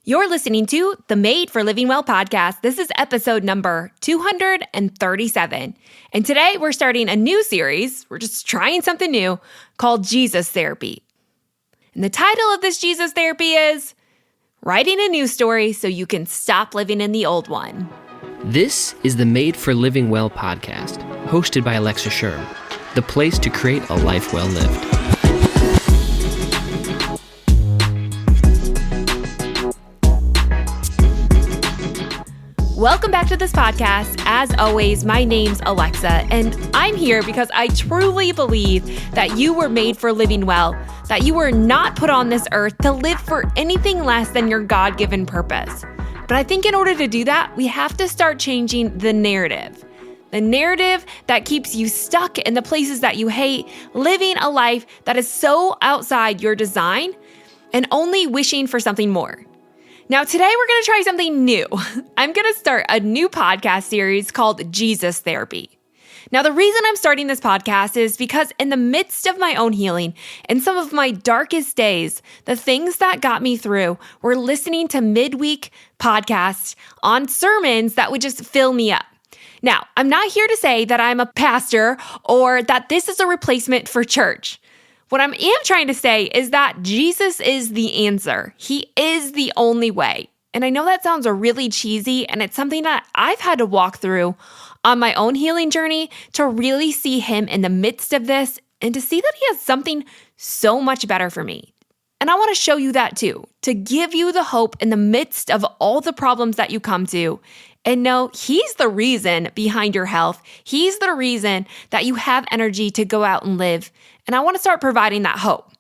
You're listening to the Made for Living Well podcast. This is episode number 237. And today we're starting a new series. We're just trying something new called Jesus Therapy. And the title of this Jesus Therapy is Writing a New Story So You Can Stop Living in the Old One. This is the Made for Living Well podcast, hosted by Alexa Sherm, the place to create a life well lived. Welcome back to this podcast. As always, my name's Alexa, and I'm here because I truly believe that you were made for living well, that you were not put on this earth to live for anything less than your God-given purpose. But I think in order to do that, we have to start changing the narrative. The narrative that keeps you stuck in the places that you hate, living a life that is so outside your design, and only wishing for something more. Now, today we're going to try something new. I'm going to start a new podcast series called Jesus Therapy. Now, the reason I'm starting this podcast is because in the midst of my own healing and some of my darkest days, the things that got me through were listening to midweek podcasts on sermons that would just fill me up. Now, I'm not here to say that I'm a pastor or that this is a replacement for church. What I am trying to say is that Jesus is the answer. He is the only way. And I know that sounds really cheesy, and it's something that I've had to walk through on my own healing journey to really see him in the midst of this and to see that he has something so much better for me. And I want to show you that too, to give you the hope in the midst of all the problems that you come to. And know he's the reason behind your health. He's the reason that you have energy to go out and live. And I want to start providing that hope.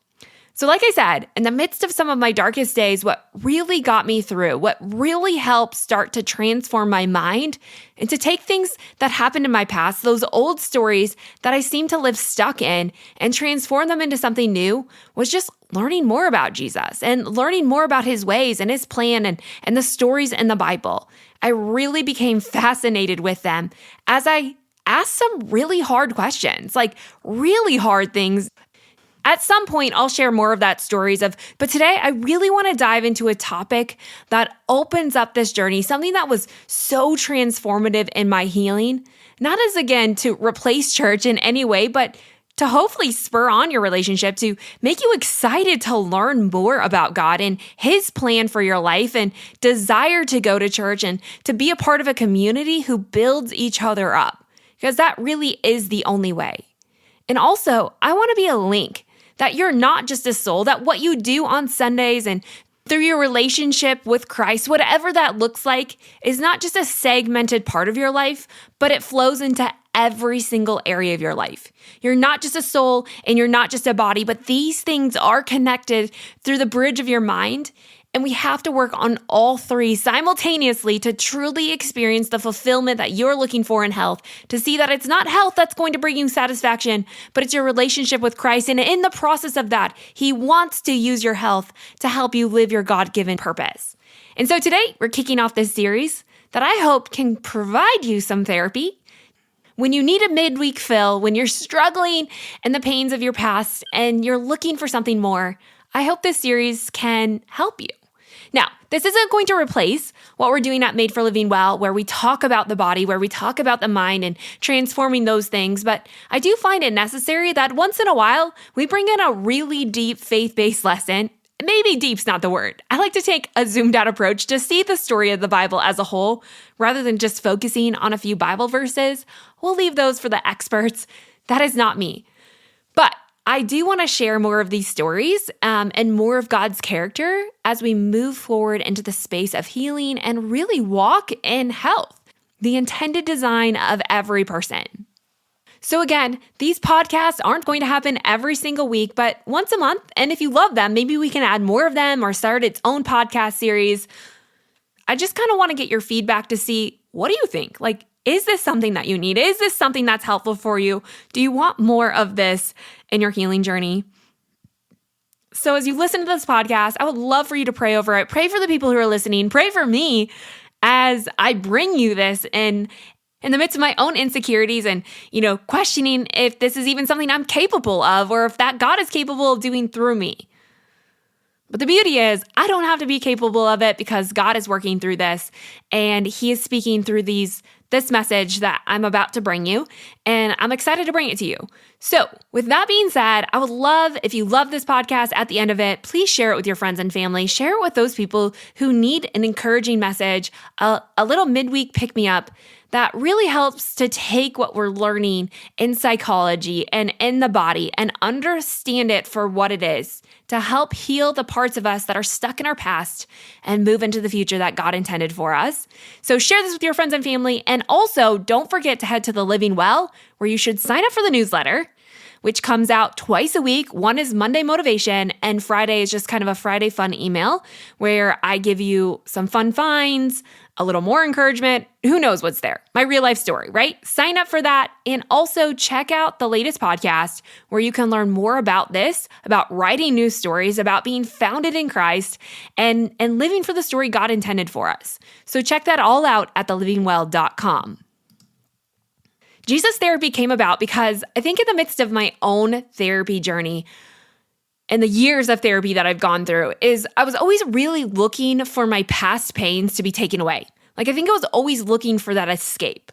So like I said, in the midst of some of my darkest days, what really got me through, what really helped start to transform my mind and to take things that happened in my past, those old stories that I seem to live stuck in, and transform them into something new, was just learning more about Jesus and learning more about his ways and his plan and the stories in the Bible. I really became fascinated with them as I asked some really hard questions, like really hard things. At some point, I'll share more of that but today I really want to dive into a topic that opens up this journey, something that was so transformative in my healing, not as again to replace church in any way, but to hopefully spur on your relationship, to make you excited to learn more about God and his plan for your life and desire to go to church and to be a part of a community who builds each other up, because that really is the only way. And also, I want to be a link that you're not just a soul, that what you do on Sundays and through your relationship with Christ, whatever that looks like, is not just a segmented part of your life, but it flows into every single area of your life. You're not just a soul and you're not just a body, but these things are connected through the bridge of your mind. And we have to work on all three simultaneously to truly experience the fulfillment that you're looking for in health, to see that it's not health that's going to bring you satisfaction, but it's your relationship with Christ. And in the process of that, he wants to use your health to help you live your God-given purpose. And so today, we're kicking off this series that I hope can provide you some therapy when you need a midweek fill, when you're struggling in the pains of your past and you're looking for something more. I hope this series can help you. Now, this isn't going to replace what we're doing at Made for Living Well, where we talk about the body, where we talk about the mind and transforming those things, but I do find it necessary that once in a while, we bring in a really deep faith-based lesson. Maybe deep's not the word. I like to take a zoomed out approach to see the story of the Bible as a whole, rather than just focusing on a few Bible verses. We'll leave those for the experts. That is not me. But I do want to share more of these stories and more of God's character as we move forward into the space of healing and really walk in health, the intended design of every person. So again, these podcasts aren't going to happen every single week, but once a month. And if you love them, maybe we can add more of them or start its own podcast series. I just kind of want to get your feedback to see, what do you think? Like, is this something that you need? Is this something that's helpful for you? Do you want more of this in your healing journey? So as you listen to this podcast, I would love for you to pray over it. Pray for the people who are listening. Pray for me as I bring you this in the midst of my own insecurities and, questioning if this is even something I'm capable of or if that God is capable of doing through me. But the beauty is, I don't have to be capable of it because God is working through this and He is speaking through this message that I'm about to bring you, and I'm excited to bring it to you. So, with that being said, I would love if you love this podcast at the end of it, please share it with your friends and family. Share it with those people who need an encouraging message, a little midweek pick-me-up that really helps to take what we're learning in psychology and in the body and understand it for what it is, to help heal the parts of us that are stuck in our past and move into the future that God intended for us. So share this with your friends and family. And also, don't forget to head to the Living Well, where you should sign up for the newsletter, which comes out twice a week. One is Monday Motivation, and Friday is just kind of a Friday fun email where I give you some fun finds, a little more encouragement. Who knows what's there? My real life story, right? Sign up for that. And also check out the latest podcast where you can learn more about this, about writing news stories, about being founded in Christ and living for the story God intended for us. So check that all out at thelivingwell.com. Jesus Therapy came about because I think in the midst of my own therapy journey and the years of therapy that I've gone through is I was always really looking for my past pains to be taken away. Like I think I was always looking for that escape.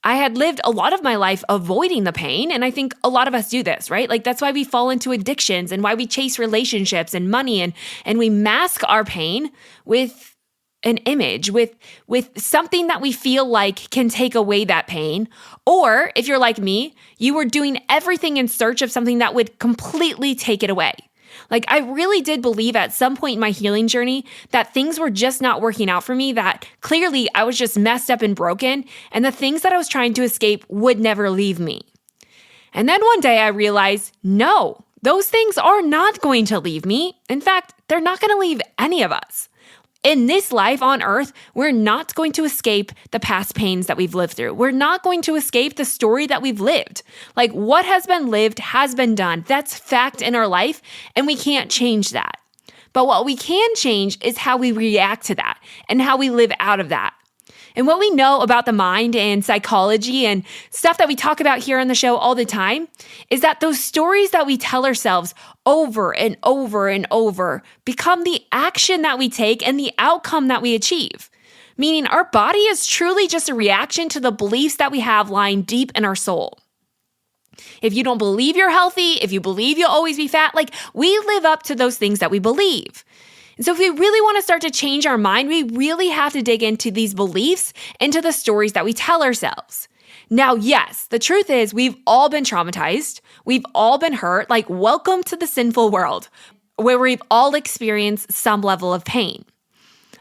I had lived a lot of my life avoiding the pain, and I think a lot of us do this, right? Like that's why we fall into addictions and why we chase relationships and money and we mask our pain with an image, with something that we feel like can take away that pain. Or if you're like me, you were doing everything in search of something that would completely take it away. Like I really did believe at some point in my healing journey that things were just not working out for me, that clearly I was just messed up and broken, and the things that I was trying to escape would never leave me. And then one day I realized, no, those things are not going to leave me. In fact, they're not going to leave any of us. In this life on earth, we're not going to escape the past pains that we've lived through. We're not going to escape the story that we've lived. Like what has been lived has been done. That's fact in our life, and we can't change that. But what we can change is how we react to that and how we live out of that. And what we know about the mind and psychology and stuff that we talk about here on the show all the time is that those stories that we tell ourselves over and over and over become the action that we take and the outcome that we achieve. Meaning our body is truly just a reaction to the beliefs that we have lying deep in our soul. If you don't believe you're healthy, if you believe you'll always be fat, like we live up to those things that we believe. And so if we really want to start to change our mind, we really have to dig into these beliefs, into the stories that we tell ourselves. Now, yes, the truth is we've all been traumatized. We've all been hurt. Like, welcome to the sinful world where we've all experienced some level of pain.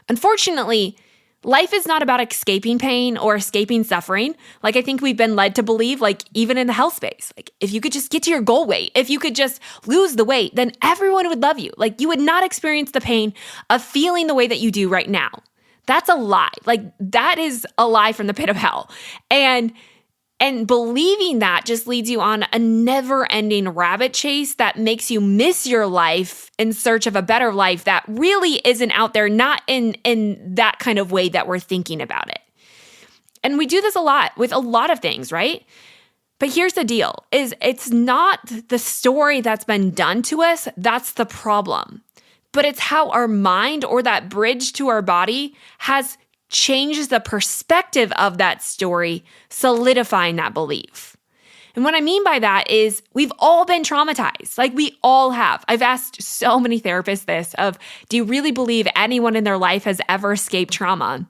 Unfortunately, life is not about escaping pain or escaping suffering. Like I think we've been led to believe, like even in the health space, like if you could just get to your goal weight, if you could just lose the weight, then everyone would love you. Like you would not experience the pain of feeling the way that you do right now. That's a lie. Like that is a lie from the pit of hell. And believing that just leads you on a never-ending rabbit chase that makes you miss your life in search of a better life that really isn't out there, not in that kind of way that we're thinking about it. And we do this a lot with a lot of things, right? But here's the deal, is it's not the story that's been done to us that's the problem. But it's how our mind or that bridge to our body has changes the perspective of that story, solidifying that belief. And what I mean by that is we've all been traumatized. Like we all have. I've asked so many therapists this of, do you really believe anyone in their life has ever escaped trauma?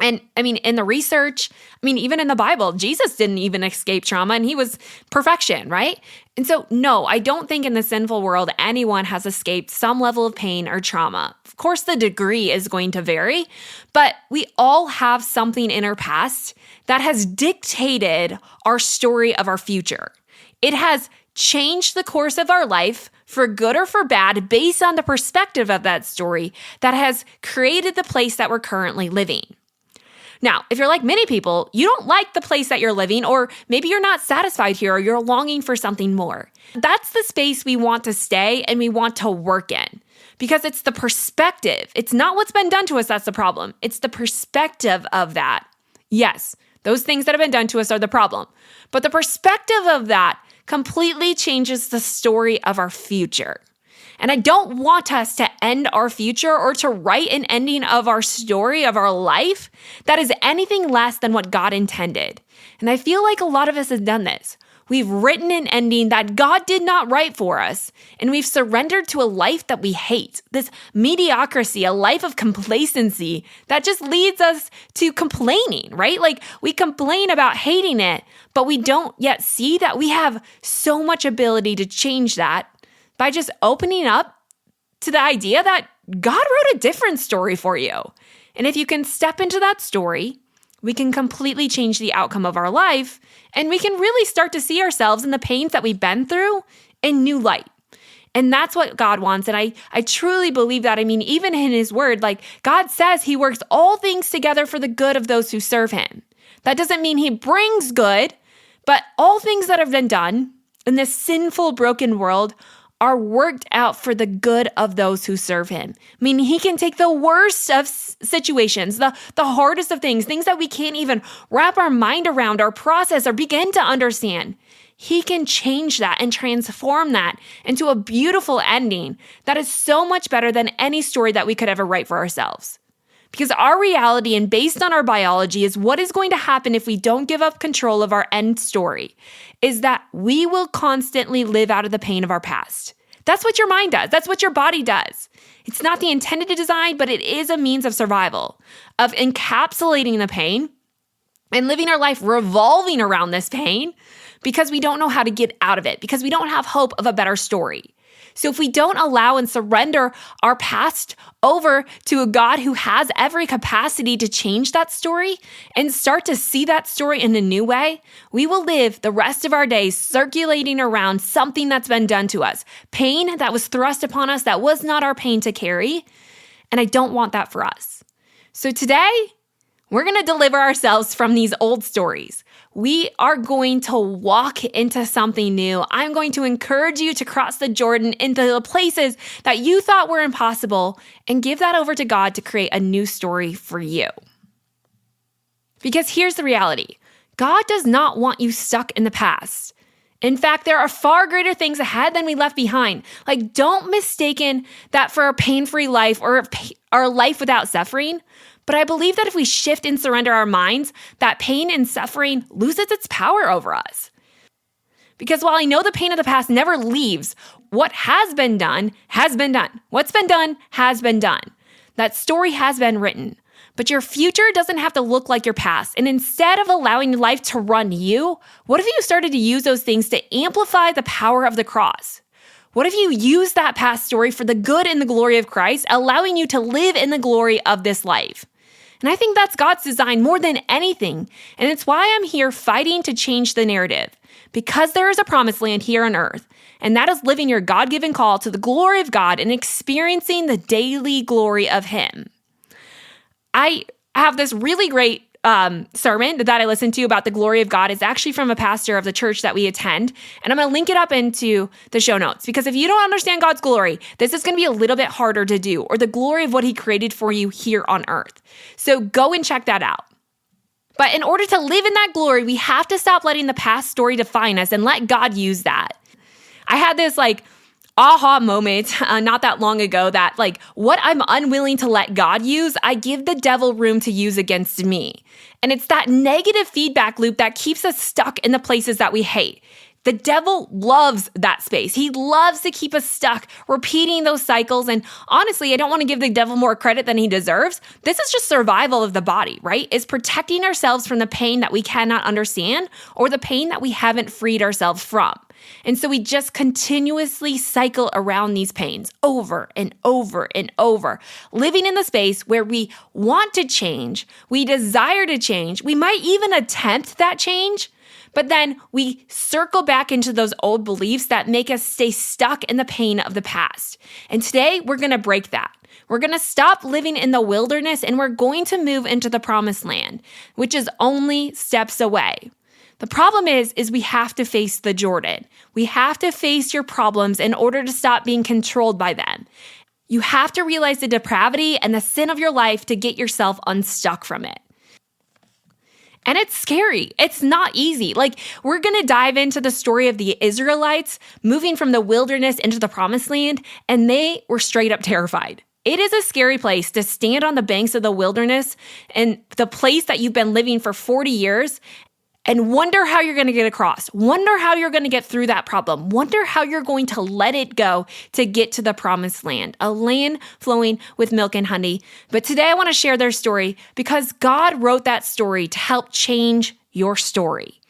And I mean, in the research, even in the Bible, Jesus didn't even escape trauma and he was perfection, right? And so, no, I don't think in the sinful world, anyone has escaped some level of pain or trauma. Of course, the degree is going to vary, but we all have something in our past that has dictated our story of our future. It has changed the course of our life for good or for bad based on the perspective of that story that has created the place that we're currently living. Now, if you're like many people, you don't like the place that you're living, or maybe you're not satisfied here, or you're longing for something more. That's the space we want to stay and we want to work in, because it's the perspective. It's not what's been done to us that's the problem. It's the perspective of that. Yes, those things that have been done to us are the problem, but the perspective of that completely changes the story of our future. And I don't want us to end our future or to write an ending of our story, of our life, that is anything less than what God intended. And I feel like a lot of us have done this. We've written an ending that God did not write for us, and we've surrendered to a life that we hate, this mediocrity, a life of complacency that just leads us to complaining, right? Like we complain about hating it, but we don't yet see that we have so much ability to change that by just opening up to the idea that God wrote a different story for you. And if you can step into that story, we can completely change the outcome of our life, and we can really start to see ourselves in the pains that we've been through in new light. And that's what God wants. And I truly believe that. I mean, even in his word, like God says he works all things together for the good of those who serve him. That doesn't mean he brings good, but all things that have been done in this sinful, broken world are worked out for the good of those who serve him. Meaning he can take the worst of situations, the hardest of things that we can't even wrap our mind around or process or begin to understand. He can change that and transform that into a beautiful ending that is so much better than any story that we could ever write for ourselves. Because our reality and based on our biology is what is going to happen if we don't give up control of our end story, is that we will constantly live out of the pain of our past. That's what your mind does. That's what your body does. It's not the intended design, but it is a means of survival, of encapsulating the pain and living our life revolving around this pain because we don't know how to get out of it, because we don't have hope of a better story. So if we don't allow and surrender our past over to a God who has every capacity to change that story and start to see that story in a new way, we will live the rest of our days circulating around something that's been done to us, pain that was thrust upon us that was not our pain to carry. And I don't want that for us. So today, we're going to deliver ourselves from these old stories. We are going to walk into something new. I'm going to encourage you to cross the Jordan into the places that you thought were impossible and give that over to God to create a new story for you. Because here's the reality. God does not want you stuck in the past. In fact, there are far greater things ahead than we left behind. Like, don't mistaken that for a pain-free life or a life without suffering. But I believe that if we shift and surrender our minds, that pain and suffering loses its power over us. Because while I know the pain of the past never leaves, what has been done has been done. What's been done has been done. That story has been written. But your future doesn't have to look like your past. And instead of allowing life to run you, what if you started to use those things to amplify the power of the cross? What if you use that past story for the good and the glory of Christ, allowing you to live in the glory of this life? And I think that's God's design more than anything. And it's why I'm here fighting to change the narrative. Because there is a promised land here on earth. And that is living your God-given call to the glory of God and experiencing the daily glory of him. I have this really great sermon that I listened to about the glory of God. Is actually from a pastor of the church that we attend. And I'm going to link it up into the show notes, because if you don't understand God's glory, this is going to be a little bit harder to do, or the glory of what he created for you here on earth. So go and check that out. But in order to live in that glory, we have to stop letting the past story define us and let God use that. I had this aha moment not that long ago that what I'm unwilling to let God use, I give the devil room to use against me. And it's that negative feedback loop that keeps us stuck in the places that we hate. The devil loves that space. He loves to keep us stuck, repeating those cycles. And honestly, I don't want to give the devil more credit than he deserves. This is just survival of the body, right? It's protecting ourselves from the pain that we cannot understand or the pain that we haven't freed ourselves from. And so we just continuously cycle around these pains over and over and over, living in the space where we want to change, we desire to change, we might even attempt that change, but then we circle back into those old beliefs that make us stay stuck in the pain of the past. And today we're going to break that. We're going to stop living in the wilderness and we're going to move into the promised land, which is only steps away. The problem is we have to face the Jordan. We have to face your problems in order to stop being controlled by them. You have to realize the depravity and the sin of your life to get yourself unstuck from it. And it's scary. It's not easy. We're going to dive into the story of the Israelites moving from the wilderness into the promised land, and they were straight up terrified. It is a scary place to stand on the banks of the wilderness and the place that you've been living for 40 years and wonder how you're going to get across, wonder how you're going to get through that problem, wonder how you're going to let it go to get to the promised land, a land flowing with milk and honey. But today I want to share their story because God wrote that story to help change your story.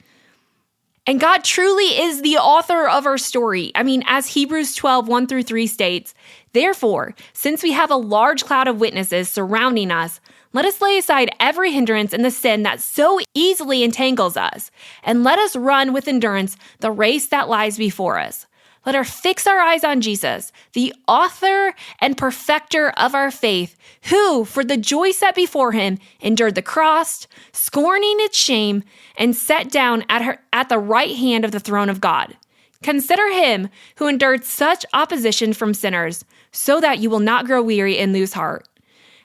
And God truly is the author of our story. As Hebrews 12, 1-3 states, "Therefore, since we have a large cloud of witnesses surrounding us, let us lay aside every hindrance and the sin that so easily entangles us, and let us run with endurance the race that lies before us. Let us fix our eyes on Jesus, the author and perfecter of our faith, who, for the joy set before him, endured the cross, scorning its shame, and sat down at the right hand of the throne of God. Consider him who endured such opposition from sinners, so that you will not grow weary and lose heart."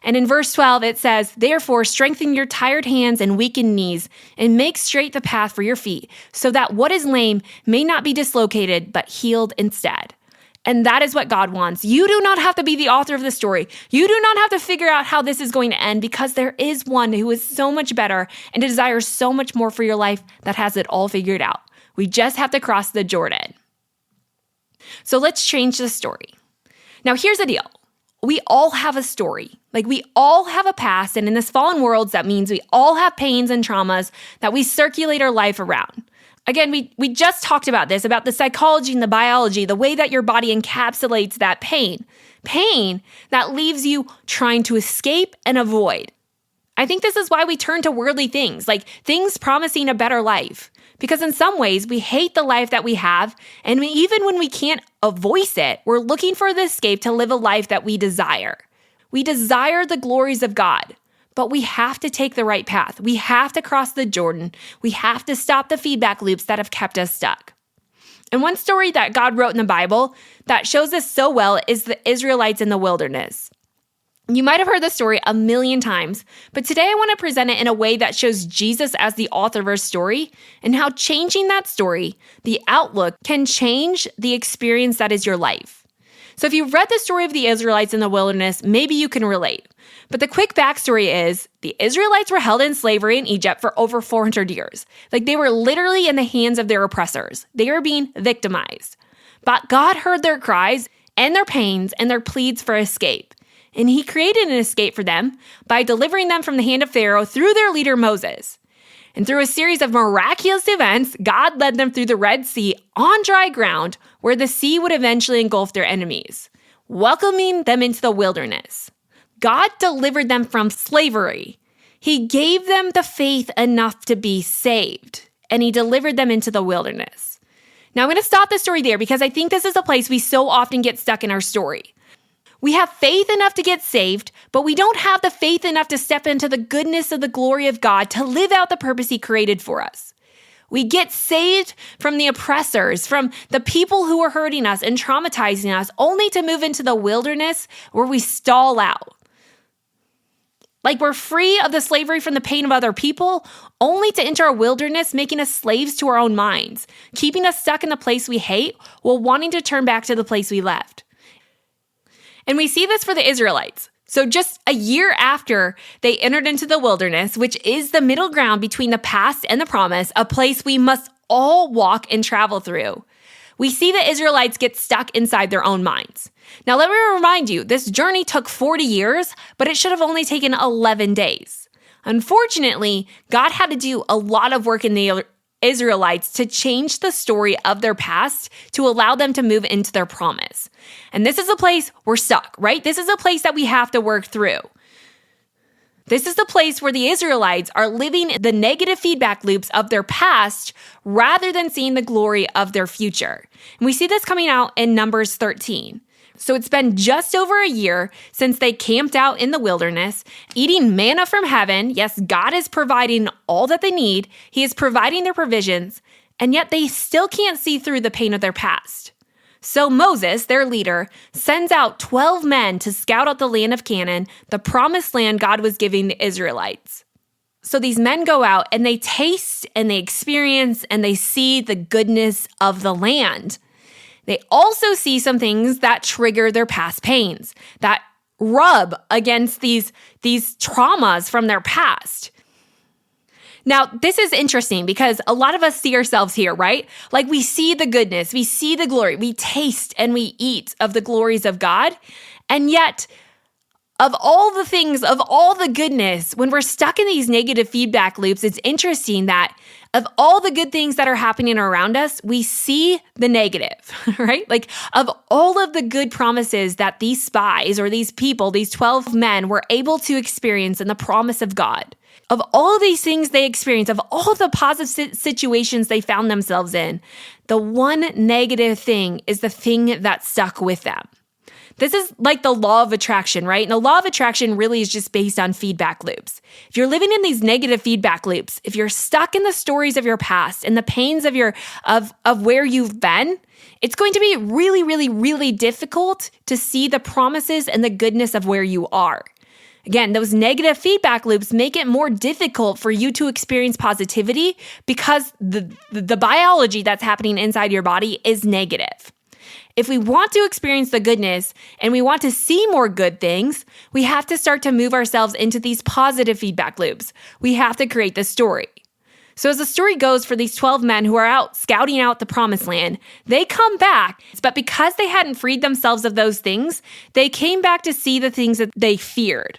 And in verse 12, it says, "Therefore, strengthen your tired hands and weakened knees, and make straight the path for your feet, so that what is lame may not be dislocated, but healed instead." And that is what God wants. You do not have to be the author of the story. You do not have to figure out how this is going to end, because there is one who is so much better and desires so much more for your life that has it all figured out. We just have to cross the Jordan. So let's change the story. Now, here's the deal. We all have a story. We all have a past, and in this fallen world, that means we all have pains and traumas that we circulate our life around. Again, we just talked about this, about the psychology and the biology, the way that your body encapsulates that pain. Pain that leaves you trying to escape and avoid. I think this is why we turn to worldly things, like things promising a better life. Because in some ways, we hate the life that we have, and even when we can't voice it, we're looking for the escape to live a life that we desire. We desire the glories of God, but we have to take the right path. We have to cross the Jordan. We have to stop the feedback loops that have kept us stuck. And one story that God wrote in the Bible that shows this so well is the Israelites in the wilderness. You might have heard the story a million times, but today I want to present it in a way that shows Jesus as the author of our story and how changing that story, the outlook, can change the experience that is your life. So if you've read the story of the Israelites in the wilderness, maybe you can relate. But the quick backstory is the Israelites were held in slavery in Egypt for over 400 years. They were literally in the hands of their oppressors. They were being victimized. But God heard their cries and their pains and their pleads for escape. And he created an escape for them by delivering them from the hand of Pharaoh through their leader Moses. And through a series of miraculous events, God led them through the Red Sea on dry ground, where the sea would eventually engulf their enemies, welcoming them into the wilderness. God delivered them from slavery. He gave them the faith enough to be saved, and he delivered them into the wilderness. Now I'm going to stop the story there because I think this is a place we so often get stuck in our story. We have faith enough to get saved, but we don't have the faith enough to step into the goodness of the glory of God to live out the purpose he created for us. We get saved from the oppressors, from the people who are hurting us and traumatizing us, only to move into the wilderness where we stall out. We're free of the slavery from the pain of other people, only to enter a wilderness, making us slaves to our own minds, keeping us stuck in the place we hate while wanting to turn back to the place we left. And we see this for the Israelites. So just a year after they entered into the wilderness, which is the middle ground between the past and the promise, a place we must all walk and travel through, we see the Israelites get stuck inside their own minds. Now, let me remind you, this journey took 40 years, but it should have only taken 11 days. Unfortunately, God had to do a lot of work in the Israelites to change the story of their past to allow them to move into their promise. And this is a place we're stuck, right? This is a place that we have to work through. This is the place where the Israelites are living the negative feedback loops of their past rather than seeing the glory of their future. And we see this coming out in Numbers 13. So it's been just over a year since they camped out in the wilderness, eating manna from heaven. Yes, God is providing all that they need. He is providing their provisions, and yet they still can't see through the pain of their past. So Moses, their leader, sends out 12 men to scout out the land of Canaan, the promised land God was giving the Israelites. So these men go out and they taste and they experience and they see the goodness of the land. They also see some things that trigger their past pains, that rub against these traumas from their past. Now, this is interesting because a lot of us see ourselves here, right? Like we see the goodness, we see the glory, we taste and we eat of the glories of God. And yet, of all the things, of all the goodness, when we're stuck in these negative feedback loops, it's interesting that of all the good things that are happening around us, we see the negative, right? Like of all of the good promises that these spies or these people, these 12 men were able to experience in the promise of God, of all of these things they experienced, of all the positive situations they found themselves in, the one negative thing is the thing that stuck with them. This is like the law of attraction, right? And the law of attraction really is just based on feedback loops. If you're living in these negative feedback loops, if you're stuck in the stories of your past and the pains of where you've been, it's going to be really, really, really difficult to see the promises and the goodness of where you are. Again, those negative feedback loops make it more difficult for you to experience positivity because the biology that's happening inside your body is negative. If we want to experience the goodness and we want to see more good things, we have to start to move ourselves into these positive feedback loops. We have to create the story. So as the story goes for these 12 men who are out scouting out the promised land, they come back, but because they hadn't freed themselves of those things, they came back to see the things that they feared.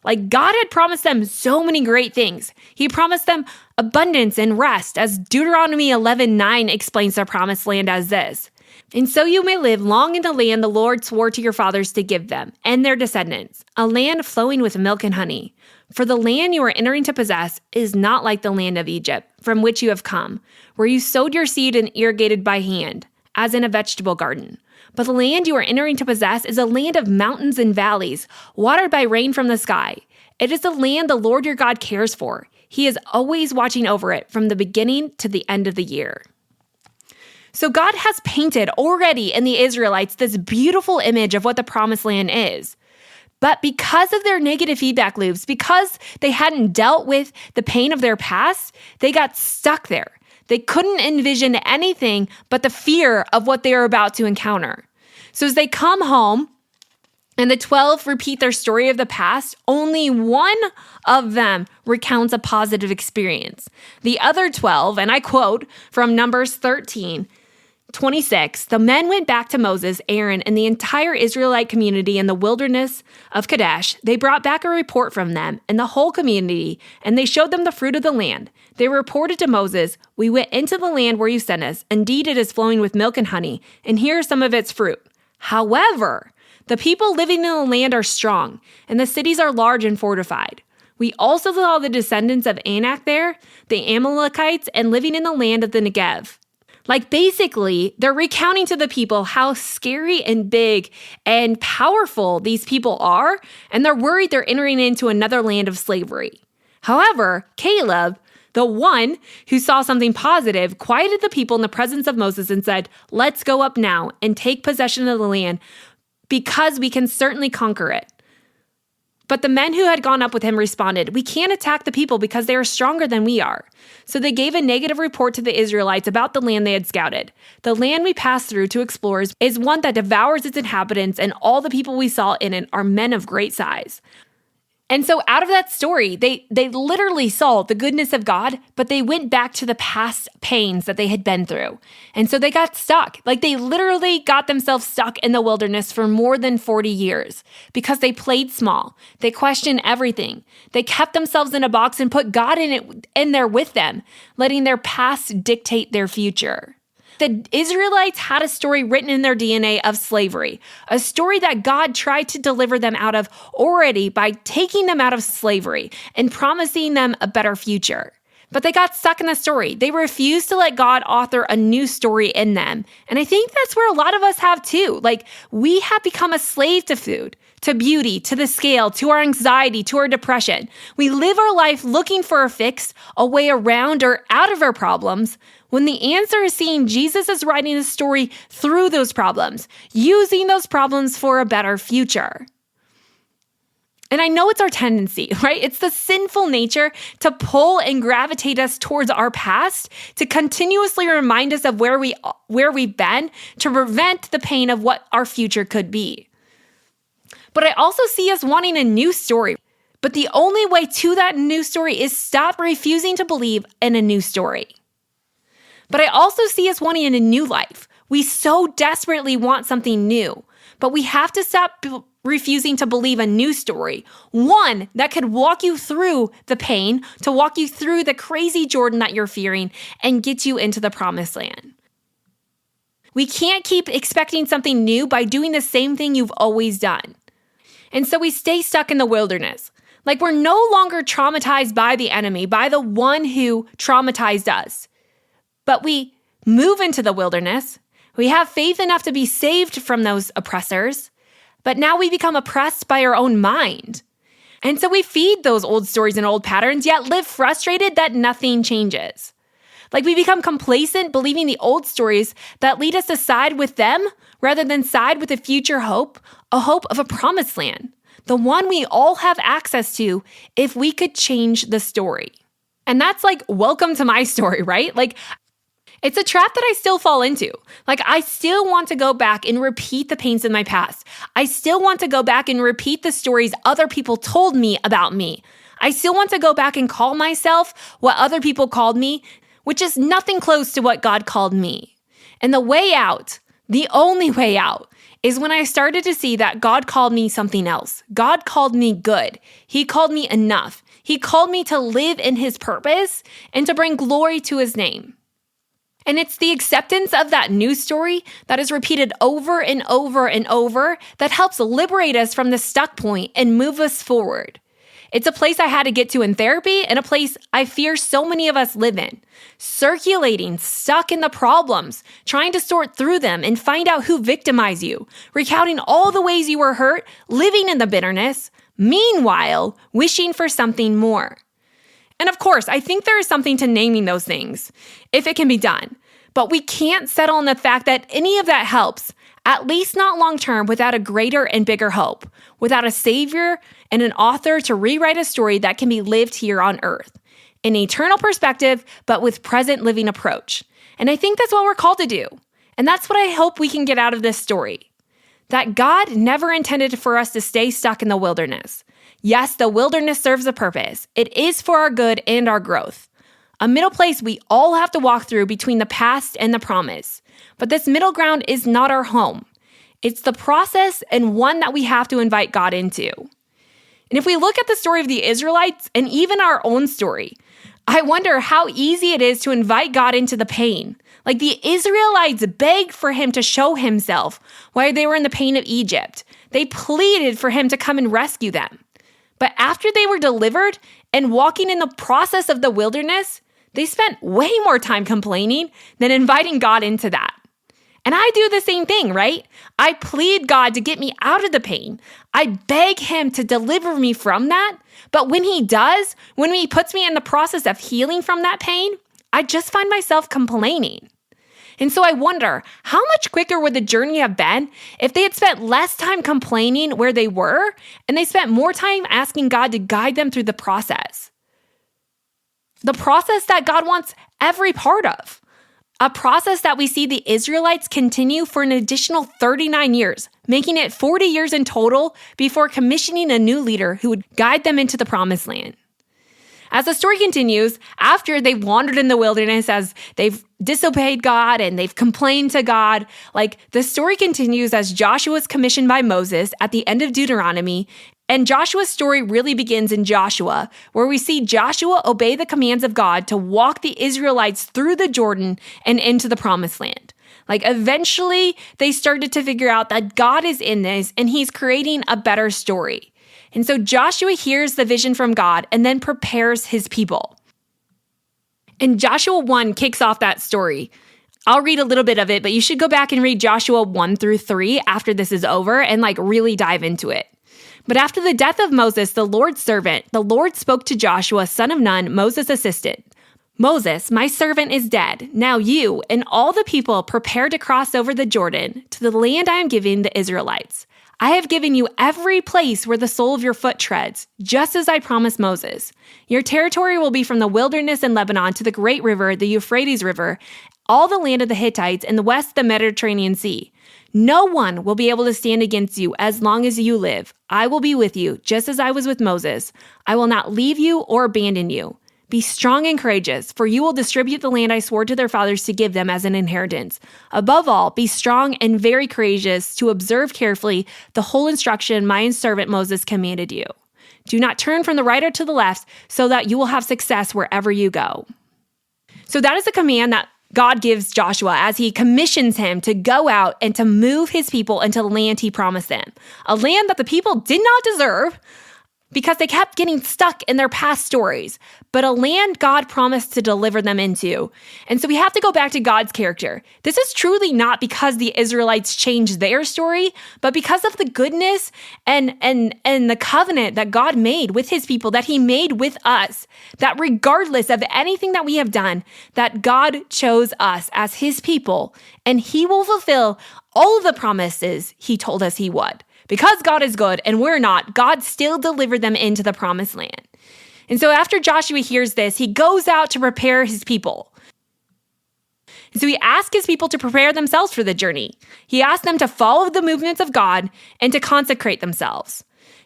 Like God had promised them so many great things. He promised them abundance and rest, as Deuteronomy 11:9 explains the promised land as this. And so you may live long in the land the Lord swore to your fathers to give them and their descendants, a land flowing with milk and honey. For the land you are entering to possess is not like the land of Egypt, from which you have come, where you sowed your seed and irrigated by hand, as in a vegetable garden. But the land you are entering to possess is a land of mountains and valleys, watered by rain from the sky. It is the land the Lord your God cares for. He is always watching over it from the beginning to the end of the year. So God has painted already in the Israelites this beautiful image of what the promised land is. But because of their negative feedback loops, because they hadn't dealt with the pain of their past, they got stuck there. They couldn't envision anything but the fear of what they were about to encounter. So as they come home and the 12 repeat their story of the past, only one of them recounts a positive experience. The other 12, and I quote from Numbers 13:26, the men went back to Moses, Aaron, and the entire Israelite community in the wilderness of Kadesh. They brought back a report from them and the whole community, and they showed them the fruit of the land. They reported to Moses, "We went into the land where you sent us. Indeed, it is flowing with milk and honey, and here are some of its fruit. However, the people living in the land are strong, and the cities are large and fortified. We also saw the descendants of Anak there, the Amalekites, and living in the land of the Negev." Like basically, they're recounting to the people how scary and big and powerful these people are, and they're worried they're entering into another land of slavery. However, Caleb, the one who saw something positive, quieted the people in the presence of Moses and said, "Let's go up now and take possession of the land because we can certainly conquer it." But the men who had gone up with him responded, "We can't attack the people because they are stronger than we are." So they gave a negative report to the Israelites about the land they had scouted. "The land we passed through to explore is one that devours its inhabitants, and all the people we saw in it are men of great size." And so out of that story, they literally saw the goodness of God, but they went back to the past pains that they had been through. And so they got stuck. Like they literally got themselves stuck in the wilderness for more than 40 years because they played small. They questioned everything. They kept themselves in a box and put God in there with them, letting their past dictate their future. The Israelites had a story written in their DNA of slavery, a story that God tried to deliver them out of already by taking them out of slavery and promising them a better future. But they got stuck in the story. They refused to let God author a new story in them. And I think that's where a lot of us have too. Like we have become a slave to food, to beauty, to the scale, to our anxiety, to our depression. We live our life looking for a fix, a way around or out of our problems, when the answer is seeing Jesus is writing a story through those problems, using those problems for a better future. And I know it's our tendency, right? It's the sinful nature to pull and gravitate us towards our past, to continuously remind us of where we've been, to prevent the pain of what our future could be. But I also see us wanting a new story. But the only way to that new story is stop refusing to believe in a new story. But I also see us wanting a new life. We so desperately want something new, but we have to stop refusing to believe a new story. One that could walk you through the pain, to walk you through the crazy Jordan that you're fearing and get you into the promised land. We can't keep expecting something new by doing the same thing you've always done. And so we stay stuck in the wilderness. Like we're no longer traumatized by the enemy, by the one who traumatized us. But we move into the wilderness. We have faith enough to be saved from those oppressors. But now we become oppressed by our own mind. And so we feed those old stories and old patterns, yet live frustrated that nothing changes. Like we become complacent, believing the old stories that lead us to side with them rather than side with a future hope, a hope of a promised land, the one we all have access to if we could change the story. And that's like, welcome to my story, right? Like, it's a trap that I still fall into. Like, I still want to go back and repeat the pains of my past. I still want to go back and repeat the stories other people told me about me. I still want to go back and call myself what other people called me, which is nothing close to what God called me. And the way out, the only way out, is when I started to see that God called me something else. God called me good. He called me enough. He called me to live in his purpose and to bring glory to his name. And it's the acceptance of that new story that is repeated over and over and over that helps liberate us from the stuck point and move us forward. It's a place I had to get to in therapy and a place I fear so many of us live in. Circulating, stuck in the problems, trying to sort through them and find out who victimized you, recounting all the ways you were hurt, living in the bitterness, meanwhile, wishing for something more. And of course, I think there is something to naming those things, if it can be done. But we can't settle on the fact that any of that helps, at least not long-term, without a greater and bigger hope, without a savior and an author to rewrite a story that can be lived here on earth. An eternal perspective, but with present living approach. And I think that's what we're called to do. And that's what I hope we can get out of this story. That God never intended for us to stay stuck in the wilderness. Yes, the wilderness serves a purpose. It is for our good and our growth. A middle place we all have to walk through between the past and the promise. But this middle ground is not our home. It's the process and one that we have to invite God into. And if we look at the story of the Israelites and even our own story, I wonder how easy it is to invite God into the pain. Like the Israelites begged for him to show himself while they were in the pain of Egypt. They pleaded for him to come and rescue them. But after they were delivered and walking in the process of the wilderness, they spent way more time complaining than inviting God into that. And I do the same thing, right? I plead God to get me out of the pain. I beg him to deliver me from that. But when he does, when he puts me in the process of healing from that pain, I just find myself complaining. And so I wonder, how much quicker would the journey have been if they had spent less time complaining where they were and they spent more time asking God to guide them through the process? The process that God wants every part of. A process that we see the Israelites continue for an additional 39 years, making it 40 years in total before commissioning a new leader who would guide them into the promised land. As the story continues, after they've wandered in the wilderness, as they've disobeyed God and they've complained to God, like the story continues as Joshua is commissioned by Moses at the end of Deuteronomy. And Joshua's story really begins in Joshua, where we see Joshua obey the commands of God to walk the Israelites through the Jordan and into the promised land. Like eventually they started to figure out that God is in this and he's creating a better story. And so Joshua hears the vision from God and then prepares his people. And Joshua 1 kicks off that story. I'll read a little bit of it, but you should go back and read Joshua 1 through 3 after this is over and really dive into it. But after the death of Moses, the Lord's servant, the Lord spoke to Joshua, son of Nun, Moses' assistant. Moses, my servant is dead. Now you and all the people prepare to cross over the Jordan to the land I am giving the Israelites. I have given you every place where the sole of your foot treads, just as I promised Moses. Your territory will be from the wilderness in Lebanon to the great river, the Euphrates River, all the land of the Hittites, and the west of the Mediterranean Sea. No one will be able to stand against you as long as you live. I will be with you, just as I was with Moses. I will not leave you or abandon you. Be strong and courageous, for you will distribute the land I swore to their fathers to give them as an inheritance. Above all, be strong and very courageous to observe carefully the whole instruction my servant Moses commanded you. Do not turn from the right or to the left, so that you will have success wherever you go. So that is a command that God gives Joshua as he commissions him to go out and to move his people into the land he promised them, a land that the people did not deserve, because they kept getting stuck in their past stories, but a land God promised to deliver them into. And so we have to go back to God's character. This is truly not because the Israelites changed their story, but because of the goodness and the covenant that God made with his people, that he made with us, that regardless of anything that we have done, that God chose us as his people, and he will fulfill all of the promises he told us he would. Because God is good and we're not, God still delivered them into the promised land. And so after Joshua hears this, he goes out to prepare his people. And so he asked his people to prepare themselves for the journey. He asked them to follow the movements of God and to consecrate themselves.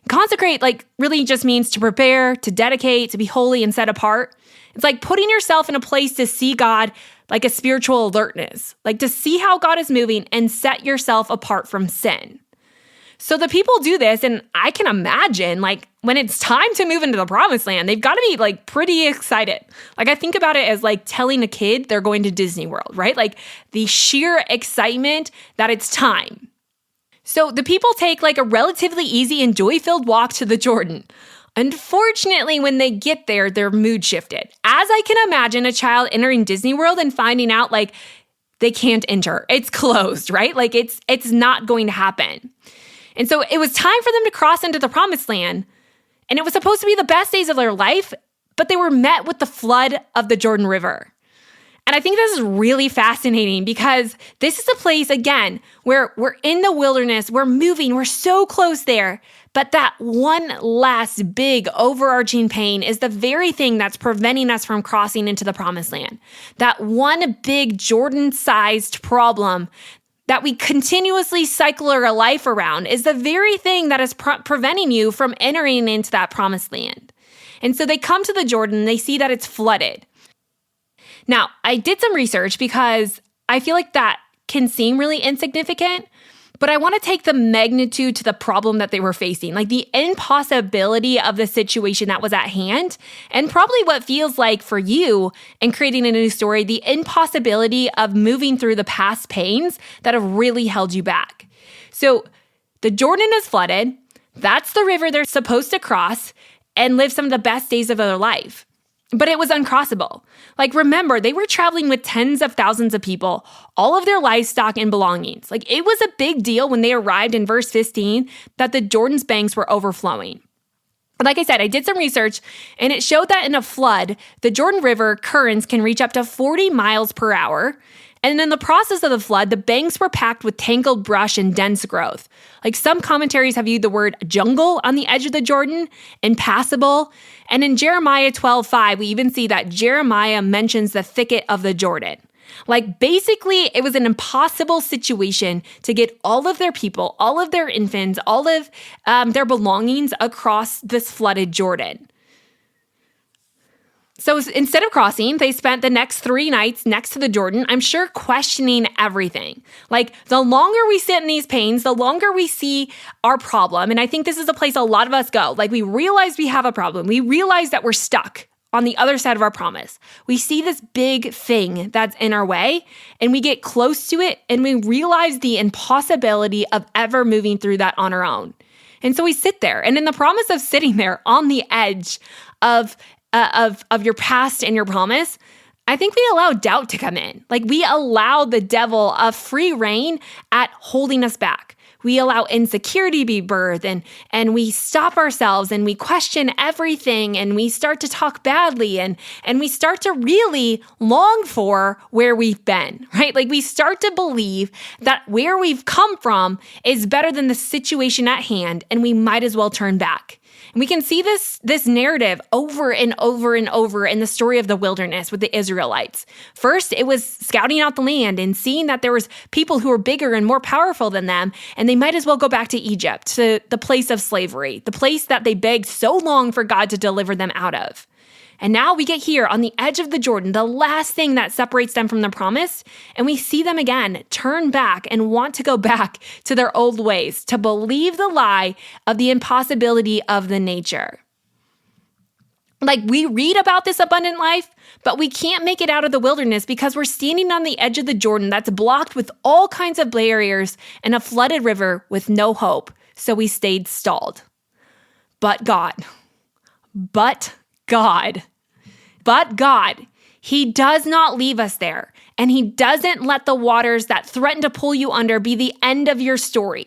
Consecrate really just means to prepare, to dedicate, to be holy and set apart. It's like putting yourself in a place to see God like a spiritual alertness, like to see how God is moving and set yourself apart from sin. So the people do this, and I can imagine, when it's time to move into the promised land, they've got to be, pretty excited. I think about it as, telling a kid they're going to Disney World, right? The sheer excitement that it's time. So the people take, a relatively easy and joy-filled walk to the Jordan. Unfortunately, when they get there, their mood shifted. As I can imagine a child entering Disney World and finding out, they can't enter. It's closed, right? It's not going to happen. And so it was time for them to cross into the promised land, and it was supposed to be the best days of their life, but they were met with the flood of the Jordan River. And I think this is really fascinating because this is a place, again, where we're in the wilderness, we're moving, we're so close there, but that one last big overarching pain is the very thing that's preventing us from crossing into the promised land. That one big Jordan-sized problem that we continuously cycle our life around is the very thing that is preventing you from entering into that promised land. And so they come to the Jordan and they see that it's flooded. Now, I did some research because I feel like that can seem really insignificant, but I want to take the magnitude to the problem that they were facing, the impossibility of the situation that was at hand, and probably what feels like for you in creating a new story, the impossibility of moving through the past pains that have really held you back. So the Jordan is flooded. That's the river they're supposed to cross and live some of the best days of their life. But it was uncrossable. Remember, they were traveling with tens of thousands of people, all of their livestock and belongings. It was a big deal when they arrived in verse 15 that the Jordan's banks were overflowing. Like I said, I did some research, and it showed that in a flood, the Jordan River currents can reach up to 40 miles per hour. And in the process of the flood, the banks were packed with tangled brush and dense growth. Some commentaries have used the word jungle on the edge of the Jordan, impassable. And in Jeremiah 12:5, we even see that Jeremiah mentions the thicket of the Jordan. Basically, it was an impossible situation to get all of their people, all of their infants, all of their belongings across this flooded Jordan. So instead of crossing, they spent the next 3 nights next to the Jordan, I'm sure questioning everything. The longer we sit in these pains, the longer we see our problem. And I think this is a place a lot of us go. We realize we have a problem. We realize that we're stuck on the other side of our promise. We see this big thing that's in our way, and we get close to it, and we realize the impossibility of ever moving through that on our own. And so we sit there. And in the promise of sitting there on the edge of your past and your promise, I think we allow doubt to come in. We allow the devil a free rein at holding us back. We allow insecurity to be birthed and we stop ourselves and we question everything and we start to talk badly and we start to really long for where we've been, right? Like we start to believe that where we've come from is better than the situation at hand and we might as well turn back. And we can see this narrative over and over and over in the story of the wilderness with the Israelites. First, it was scouting out the land and seeing that there was people who were bigger and more powerful than them, and they might as well go back to Egypt, to the place of slavery, the place that they begged so long for God to deliver them out of. And now we get here on the edge of the Jordan, the last thing that separates them from the promise, and we see them again turn back and want to go back to their old ways, to believe the lie of the impossibility of the nature. Like we read about this abundant life, but we can't make it out of the wilderness because we're standing on the edge of the Jordan that's blocked with all kinds of barriers and a flooded river with no hope. So we stayed stalled. But God, He does not leave us there, and He doesn't let the waters that threaten to pull you under be the end of your story.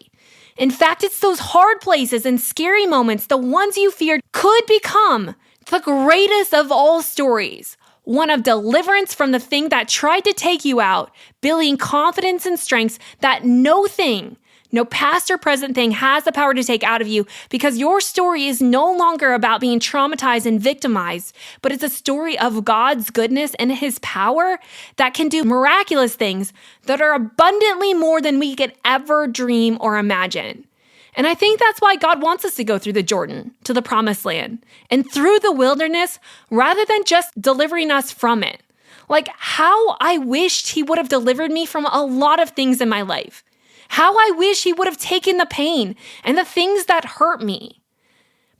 In fact, it's those hard places and scary moments, the ones you feared, could become the greatest of all stories, one of deliverance from the thing that tried to take you out, building confidence and strengths that no past or present thing has the power to take out of you, because your story is no longer about being traumatized and victimized, but it's a story of God's goodness and His power that can do miraculous things that are abundantly more than we could ever dream or imagine. And I think that's why God wants us to go through the Jordan to the promised land and through the wilderness rather than just delivering us from it. Like how I wished He would have delivered me from a lot of things in my life. How I wish He would have taken the pain and the things that hurt me.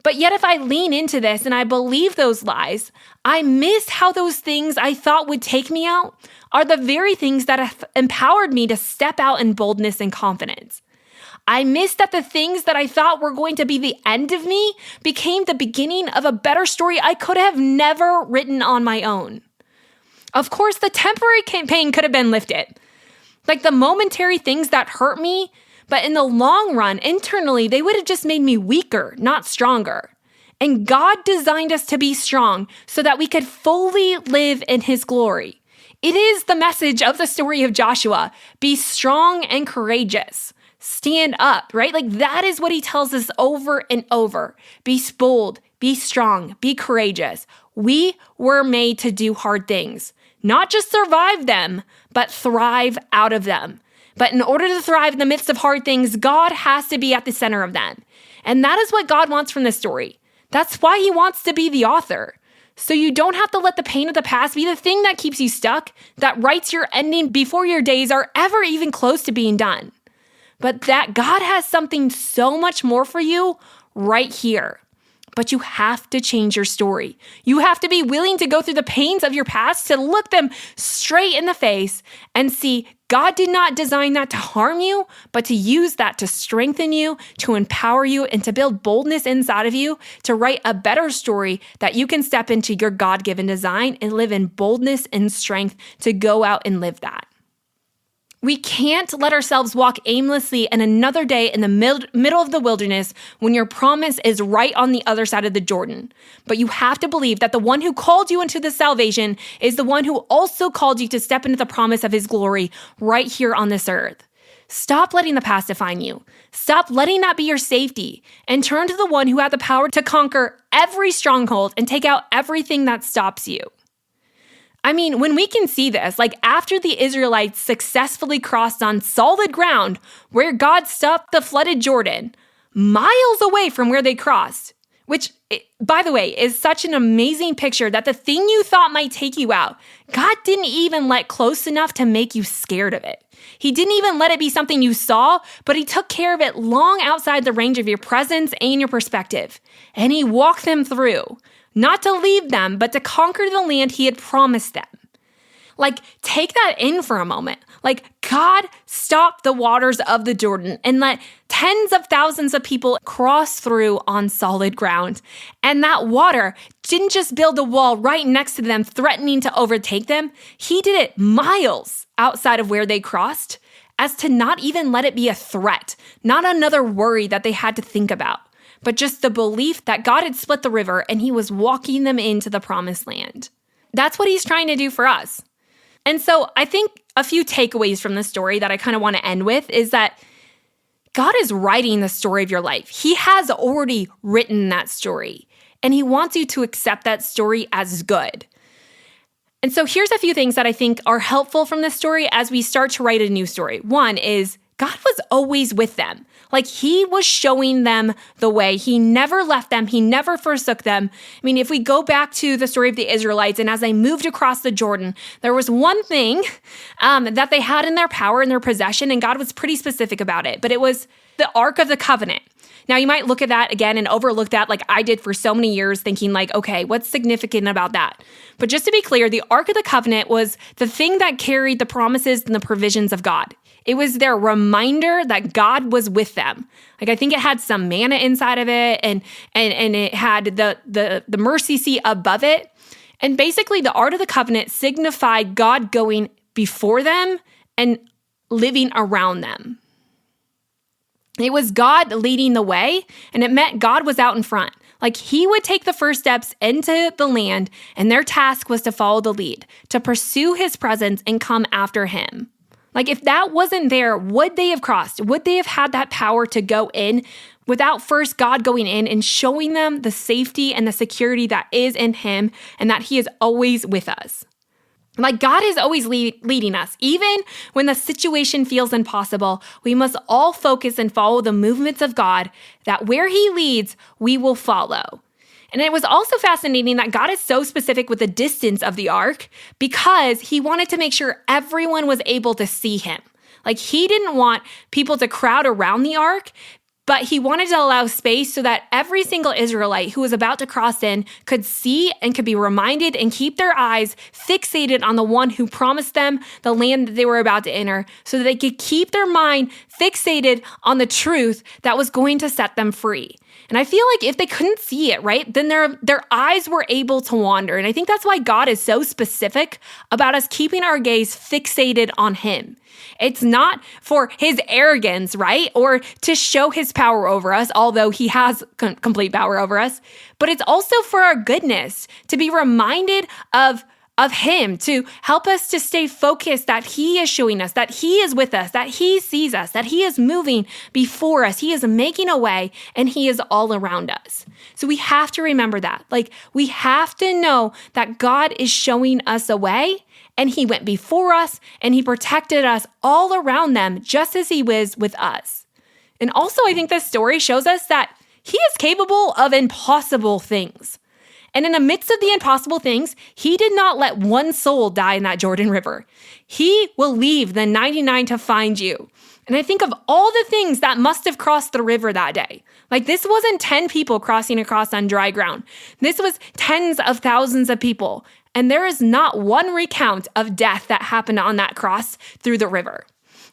But yet if I lean into this and I believe those lies, I miss how those things I thought would take me out are the very things that have empowered me to step out in boldness and confidence. I miss that the things that I thought were going to be the end of me became the beginning of a better story I could have never written on my own. Of course, the temporary pain could have been lifted. Like the momentary things that hurt me, but in the long run, internally, they would have just made me weaker, not stronger. And God designed us to be strong so that we could fully live in His glory. It is the message of the story of Joshua. Be strong and courageous. Stand up, right? Like that is what He tells us over and over. Be bold, be strong, be courageous. We were made to do hard things. Not just survive them, but thrive out of them. But in order to thrive in the midst of hard things, God has to be at the center of them. And that is what God wants from this story. That's why He wants to be the author. So you don't have to let the pain of the past be the thing that keeps you stuck, that writes your ending before your days are ever even close to being done. But that God has something so much more for you right here. But you have to change your story. You have to be willing to go through the pains of your past, to look them straight in the face and see God did not design that to harm you, but to use that to strengthen you, to empower you, and to build boldness inside of you to write a better story that you can step into your God-given design and live in boldness and strength to go out and live that. We can't let ourselves walk aimlessly in another day in the middle of the wilderness when your promise is right on the other side of the Jordan. But you have to believe that the one who called you into this salvation is the one who also called you to step into the promise of His glory right here on this earth. Stop letting the past define you. Stop letting that be your safety and turn to the one who had the power to conquer every stronghold and take out everything that stops you. I mean, when we can see this, like after the Israelites successfully crossed on solid ground where God stopped the flooded Jordan, miles away from where they crossed, which, by the way, is such an amazing picture that the thing you thought might take you out, God didn't even let close enough to make you scared of it. He didn't even let it be something you saw, but He took care of it long outside the range of your presence and your perspective. And He walked them through. Not to leave them, but to conquer the land He had promised them. Like, take that in for a moment. Like, God stopped the waters of the Jordan and let tens of thousands of people cross through on solid ground. And that water didn't just build a wall right next to them, threatening to overtake them. He did it miles outside of where they crossed. as to not even let it be a threat, not another worry that they had to think about, but just the belief that God had split the river and he was walking them into the promised land. That's what he's trying to do for us. And so I think a few takeaways from this story that I kind of want to end with is that God is writing the story of your life. He has already written that story, and he wants you to accept that story as good. And so here's a few things that I think are helpful from this story as we start to write a new story. One is God was always with them. Like he was showing them the way. He never left them. He never forsook them. I mean, if we go back to the story of the Israelites and as they moved across the Jordan, there was one thing that they had in their power, in their possession, and God was pretty specific about it, but it was the Ark of the Covenant. Now, you might look at that again and overlook that like I did for so many years, thinking like, okay, what's significant about that? But just to be clear, the Ark of the Covenant was the thing that carried the promises and the provisions of God. It was their reminder that God was with them. Like I think it had some manna inside of it, and it had the mercy seat above it. And basically, the Ark of the Covenant signified God going before them and living around them. It was God leading the way, and it meant God was out in front. Like he would take the first steps into the land, and their task was to follow the lead, to pursue his presence and come after him. Like if that wasn't there, would they have crossed? Would they have had that power to go in without first God going in and showing them the safety and the security that is in him and that he is always with us? Like God is always leading us. Even when the situation feels impossible, we must all focus and follow the movements of God, that where he leads, we will follow. And it was also fascinating that God is so specific with the distance of the ark because he wanted to make sure everyone was able to see him. Like he didn't want people to crowd around the ark, but he wanted to allow space so that every single Israelite who was about to cross in could see and could be reminded and keep their eyes fixated on the one who promised them the land that they were about to enter, so that they could keep their mind fixated on the truth that was going to set them free. And I feel like if they couldn't see it, right, then their eyes were able to wander. And I think that's why God is so specific about us keeping our gaze fixated on him. It's not for his arrogance, right? Or to show his power over us, although he has complete power over us, but it's also for our goodness, to be reminded of him, to help us to stay focused that he is showing us, that he is with us, that he sees us, that he is moving before us, he is making a way, and he is all around us. So we have to remember that. Like we have to know that God is showing us a way, and he went before us, and he protected us all around them, just as he was with us. And also, I think this story shows us that he is capable of impossible things. And in the midst of the impossible things, he did not let one soul die in that Jordan River. He will leave the 99 to find you. And I think of all the things that must have crossed the river that day. Like this wasn't 10 people crossing across on dry ground. This was tens of thousands of people. And there is not one recount of death that happened on that cross through the river.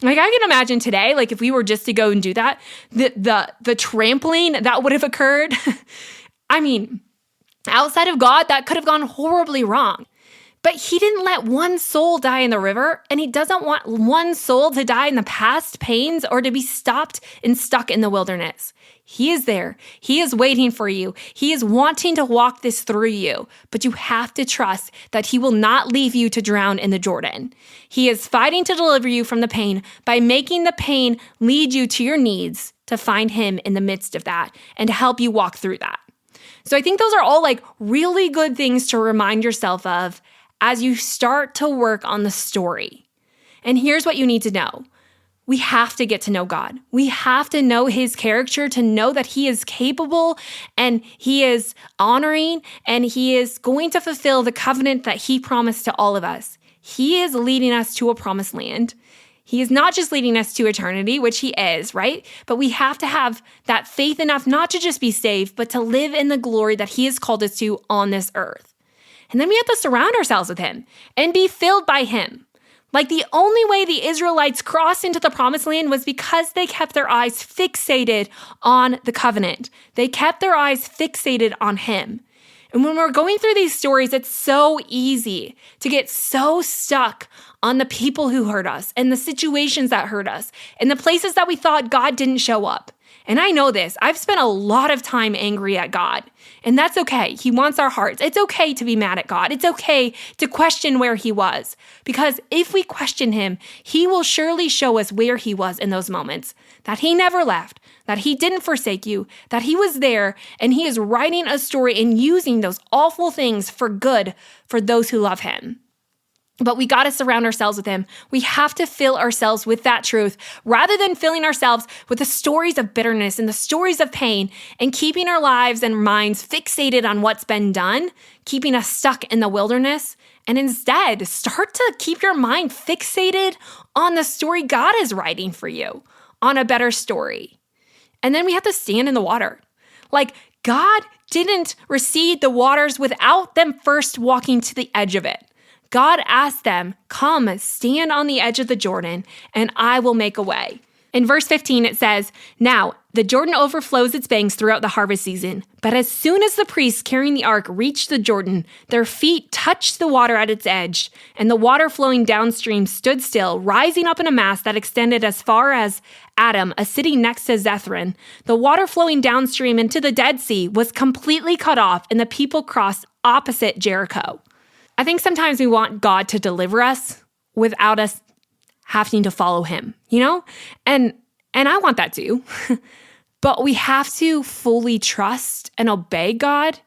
Like I can imagine today, like if we were just to go and do that, the trampling that would have occurred. I mean, outside of God, that could have gone horribly wrong. But he didn't let one soul die in the river, and he doesn't want one soul to die in the past pains or to be stopped and stuck in the wilderness. He is there. He is waiting for you. He is wanting to walk this through you, but you have to trust that he will not leave you to drown in the Jordan. He is fighting to deliver you from the pain by making the pain lead you to your needs to find him in the midst of that and to help you walk through that. So I think those are all like really good things to remind yourself of as you start to work on the story. And here's what you need to know. We have to get to know God. We have to know his character to know that he is capable and he is honoring and he is going to fulfill the covenant that he promised to all of us. He is leading us to a promised land. He is not just leading us to eternity, which he is, right? But we have to have that faith enough not to just be saved, but to live in the glory that he has called us to on this earth. And then we have to surround ourselves with him and be filled by him. Like the only way the Israelites crossed into the promised land was because they kept their eyes fixated on the covenant. They kept their eyes fixated on him. And when we're going through these stories, it's so easy to get so stuck on the people who hurt us and the situations that hurt us and the places that we thought God didn't show up. And I know this. I've spent a lot of time angry at God, and that's okay. He wants our hearts. It's okay to be mad at God. It's okay to question where he was, because if we question him, he will surely show us where he was in those moments, that he never left, that he didn't forsake you, that he was there, and he is writing a story and using those awful things for good for those who love him. But we got to surround ourselves with him. We have to fill ourselves with that truth rather than filling ourselves with the stories of bitterness and the stories of pain and keeping our lives and minds fixated on what's been done, keeping us stuck in the wilderness. And instead, start to keep your mind fixated on the story God is writing for you, on a better story. And then we have to stand in the water. Like, God didn't recede the waters without them first walking to the edge of it. God asked them, come, stand on the edge of the Jordan, and I will make a way. In verse 15, it says, now, the Jordan overflows its banks throughout the harvest season. But as soon as the priests carrying the ark reached the Jordan, their feet touched the water at its edge, and the water flowing downstream stood still, rising up in a mass that extended as far as Adam, a city next to Zethron. The water flowing downstream into the Dead Sea was completely cut off, and the people crossed opposite Jericho. I think sometimes we want God to deliver us without us having to follow him, you know? And I want that too. But we have to fully trust and obey God,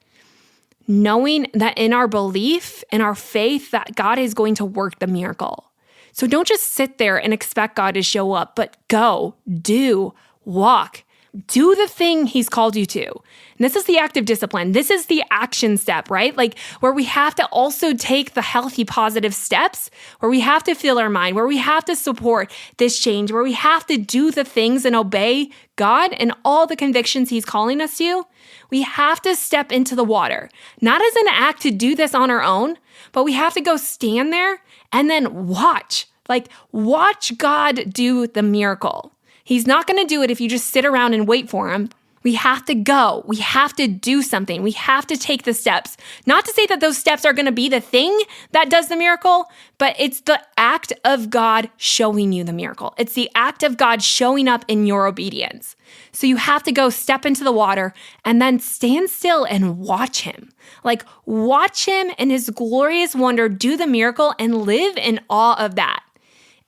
knowing that in our belief, in our faith, that God is going to work the miracle. So don't just sit there and expect God to show up, but go, do, walk. Do the thing he's called you to. And this is the active discipline. This is the action step, right? Like where we have to also take the healthy, positive steps, where we have to fill our mind, where we have to support this change, where we have to do the things and obey God and all the convictions he's calling us to. We have to step into the water, not as an act to do this on our own, but we have to go stand there and then watch God do the miracle. He's not going to do it if you just sit around and wait for him. We have to go. We have to do something. We have to take the steps. Not to say that those steps are going to be the thing that does the miracle, but it's the act of God showing you the miracle. It's the act of God showing up in your obedience. So you have to go step into the water and then stand still and watch him. Like watch him in his glorious wonder do the miracle and live in awe of that.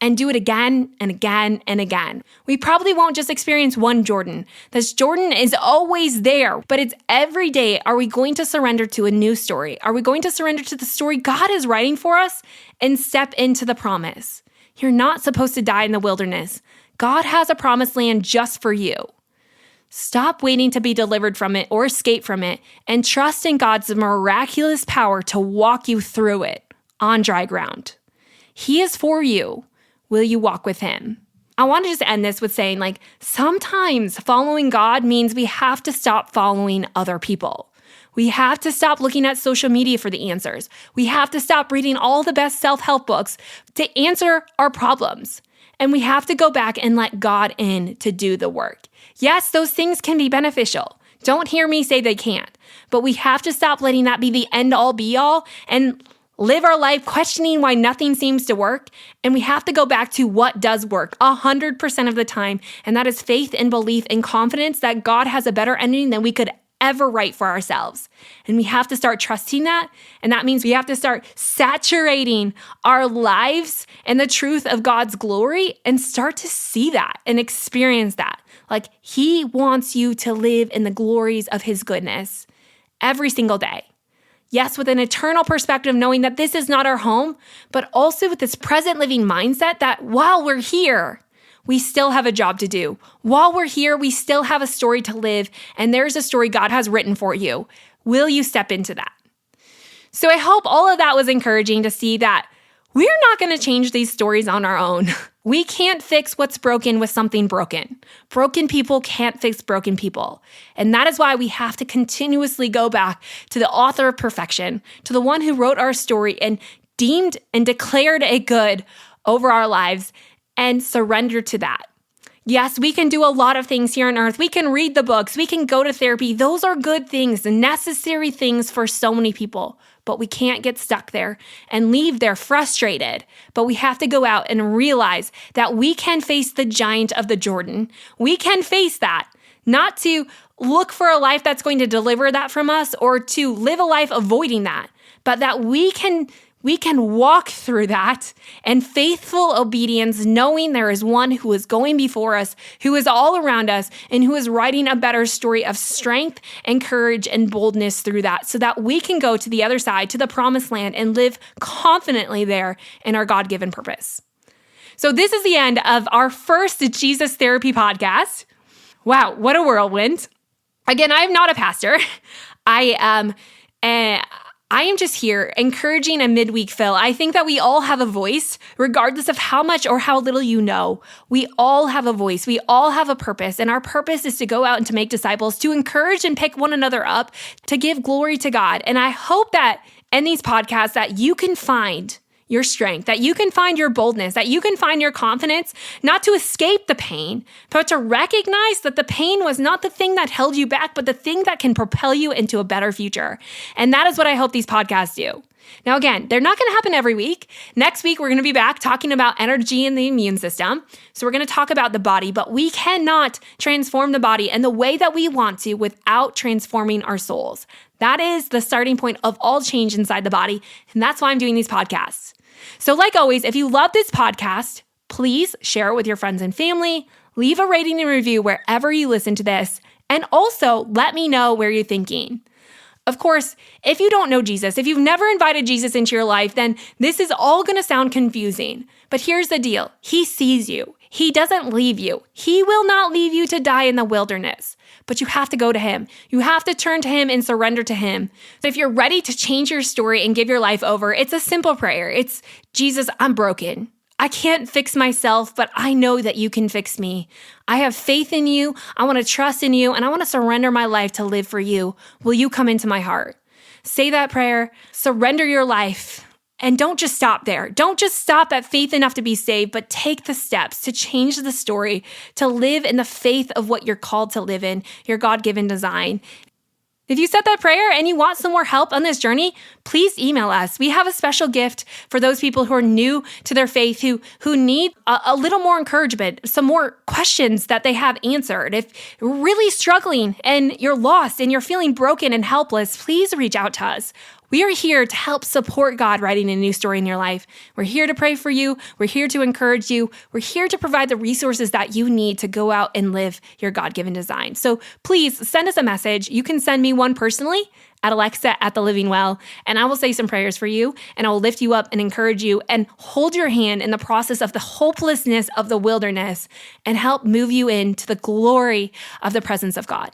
And do it again and again and again. We probably won't just experience one Jordan. This Jordan is always there, but it's every day. Are we going to surrender to a new story? Are we going to surrender to the story God is writing for us and step into the promise? You're not supposed to die in the wilderness. God has a promised land just for you. Stop waiting to be delivered from it or escape from it and trust in God's miraculous power to walk you through it on dry ground. He is for you. Will you walk with him? I want to just end this with saying, sometimes following God means we have to stop following other people. We have to stop looking at social media for the answers. We have to stop reading all the best self-help books to answer our problems. And we have to go back and let God in to do the work. Yes, those things can be beneficial. Don't hear me say they can't. But we have to stop letting that be the end-all be-all and live our life questioning why nothing seems to work. And we have to go back to what does work 100% of the time. And that is faith and belief and confidence that God has a better ending than we could ever write for ourselves. And we have to start trusting that. And that means we have to start saturating our lives in the truth of God's glory and start to see that and experience that. He wants you to live in the glories of his goodness every single day. Yes, with an eternal perspective, knowing that this is not our home, but also with this present living mindset that while we're here, we still have a job to do. While we're here, we still have a story to live, and there's a story God has written for you. Will you step into that? So I hope all of that was encouraging to see that we're not going to change these stories on our own. We can't fix what's broken with something broken. Broken people can't fix broken people. And that is why we have to continuously go back to the author of perfection, to the one who wrote our story and deemed and declared it good over our lives and surrender to that. Yes, we can do a lot of things here on earth. We can read the books. We can go to therapy. Those are good things, necessary things for so many people. But we can't get stuck there and leave there frustrated. But we have to go out and realize that we can face the giant of the Jordan. We can face that, not to look for a life that's going to deliver that from us or to live a life avoiding that, but that we can walk through that in faithful obedience, knowing there is one who is going before us, who is all around us, and who is writing a better story of strength and courage and boldness through that, so that we can go to the other side, to the promised land, and live confidently there in our God-given purpose. So this is the end of our first Jesus Therapy podcast. Wow, what a whirlwind. Again, I am not a pastor. I am just here encouraging a midweek fill. I think that we all have a voice, regardless of how much or how little you know. We all have a voice. We all have a purpose. And our purpose is to go out and to make disciples, to encourage and pick one another up, to give glory to God. And I hope that in these podcasts that you can find your strength, that you can find your boldness, that you can find your confidence, not to escape the pain, but to recognize that the pain was not the thing that held you back, but the thing that can propel you into a better future. And that is what I hope these podcasts do. Now, again, they're not going to happen every week. Next week, we're going to be back talking about energy and the immune system. So we're going to talk about the body, but we cannot transform the body in the way that we want to without transforming our souls. That is the starting point of all change inside the body. And that's why I'm doing these podcasts. So like always, if you love this podcast, please share it with your friends and family, leave a rating and review wherever you listen to this, and also let me know where you're thinking. Of course, if you don't know Jesus, if you've never invited Jesus into your life, then this is all going to sound confusing. But here's the deal. He sees you. He doesn't leave you. He will not leave you to die in the wilderness. But you have to go to him. You have to turn to him and surrender to him. So if you're ready to change your story and give your life over, it's a simple prayer. It's, Jesus, I'm broken. I can't fix myself, but I know that you can fix me. I have faith in you. I want to trust in you, and I want to surrender my life to live for you. Will you come into my heart? Say that prayer, surrender your life, and don't just stop there. Don't just stop at faith enough to be saved, but take the steps to change the story, to live in the faith of what you're called to live in, your God-given design. If you said that prayer and you want some more help on this journey, please email us. We have a special gift for those people who are new to their faith, who need a little more encouragement, some more questions that they have answered. If you're really struggling and you're lost and you're feeling broken and helpless, please reach out to us. We are here to help support God writing a new story in your life. We're here to pray for you. We're here to encourage you. We're here to provide the resources that you need to go out and live your God-given design. So please send us a message. You can send me one personally at Alexa@thelivingwell, and I will say some prayers for you, and I will lift you up and encourage you and hold your hand in the process of the hopelessness of the wilderness and help move you into the glory of the presence of God.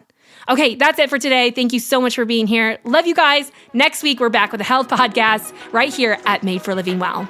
Okay, that's it for today. Thank you so much for being here. Love you guys. Next week, we're back with a health podcast right here at Made for Living Well.